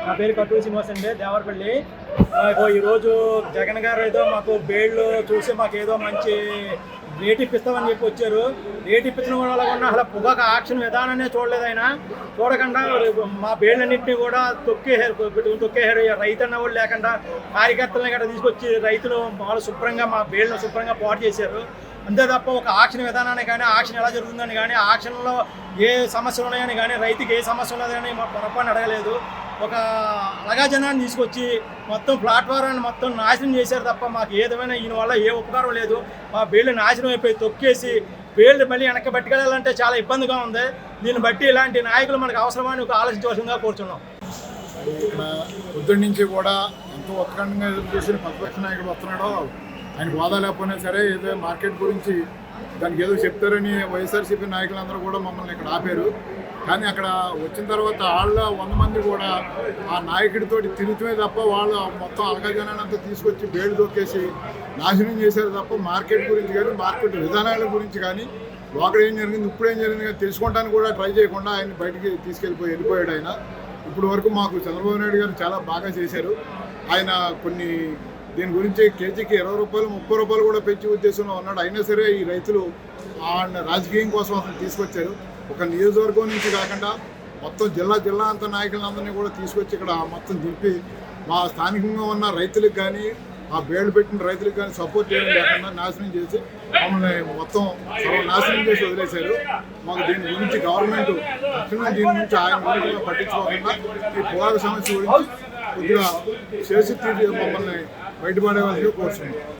నా పేరు కట్టూరు శ్రీనివాస్ అండి, దేవరపల్లి. ఈరోజు జగన్ గారు ఏదో మాకు బేళ్ళు చూసి మాకు ఏదో మంచి రేట్ ఇప్పిస్తామని చెప్పి వచ్చారు. రేట్ ఇప్పించడం వల్ల కూడా అసలు పొగాకు ఆక్షన్ విధానాన్ని చూడలేదు. ఆయన చూడకుండా మా బేళ్ళన్నింటినీ కూడా తొక్కేశారు. రైతు అన్న వాళ్ళు లేకుండా కార్యకర్తలని గట్రా తీసుకొచ్చి రైతులు వాళ్ళు శుభ్రంగా మా బేళ్ళను శుభ్రంగా పాటు చేశారు. అంతే తప్ప ఒక ఆక్షన్ విధానాన్ని కానీ, ఆక్షన్ ఎలా జరుగుతుందని కానీ, ఆక్షన్లో ఏ సమస్యలు ఉన్నాయని కానీ, రైతుకి ఏ సమస్య ఉన్నదని మా పొరపాటుని అడగలేదు. ఒక అలగాజనాన్ని తీసుకొచ్చి మొత్తం ప్లాట్ఫారాన్ని మొత్తం నాశనం చేశారు తప్ప మాకు ఏదైనా ఈయన వల్ల ఏ ఉపకారం లేదు. మా బేళ్ళు నాశనం అయిపోయి తొక్కేసి బేళ్ళు మళ్ళీ వెనక్కి పట్టుకెళ్ళాలంటే చాలా ఇబ్బందిగా ఉంది. దీన్ని బట్టి ఇలాంటి నాయకులు మనకు అవసరమని ఒక ఆలోచించవలసిందిగా కోరుచున్నాం. ఇక్కడ పొద్దున్న నుంచి కూడా ఎంతో ఉత్కంఠంగా ఎదురు చూసిన ప్రతిపక్ష నాయకుడు వస్తున్నాడో ఆయన హోదా లేకపోయినా సరే ఏదో మార్కెట్ గురించి దానికి ఏదో చెప్తారని వైఎస్ఆర్సీపీ నాయకులందరూ కూడా మమ్మల్ని ఇక్కడ ఆపారు. కానీ అక్కడ వచ్చిన తర్వాత వాళ్ళ 100 మంది కూడా ఆ నాయకుడితోటి తిరుగుతమే తప్ప వాళ్ళు మొత్తం అలగజనాన్నంతా తీసుకొచ్చి బేళ్ళు దొక్కేసి నాశనం చేశారు తప్ప మార్కెట్ గురించి కానీ, మార్కెట్ విధానాల గురించి కానీ, లోకల్ ఏం జరిగింది, ఇప్పుడు ఏం జరిగింది కానీ తెలుసుకోవడానికి కూడా ట్రై చేయకుండా ఆయన బయటికి వెళ్ళిపోయాడు ఆయన. ఇప్పుడు వరకు మాకు చంద్రబాబు నాయుడు గారు చాలా బాగా చేశారు. ఆయన కొన్ని దీని గురించి కేజీకి 20 రూపాయలు 30 రూపాయలు కూడా పెంచే ఉద్దేశంలో ఉన్నాడు. అయినా సరే ఈ రైతులు రాజకీయం కోసం అసలు తీసుకొచ్చారు. ఒక నియోజకవర్గం నుంచి కాకుండా మొత్తం జిల్లా అంత నాయకులందరినీ కూడా తీసుకొచ్చి ఇక్కడ మొత్తం దింపి మా స్థానికంగా ఉన్న రైతులకు కానీ, ఆ బేళ్ళు పెట్టిన రైతులకు కానీ సపోర్ట్ చేయడం లేకుండా నాశనం చేసి మమ్మల్ని మొత్తం సర్వనాశనం చేసి వదిలేశారు. మాకు దీని గురించి గవర్నమెంట్ తక్షణం దీని గురించి ఆయన గురించి పట్టించుకోకుండా ఈ పొగాకు సమస్య గురించి కొద్దిగా చేసి మమ్మల్ని బయటపడేవాళ్ళకి కోరుతున్నాం.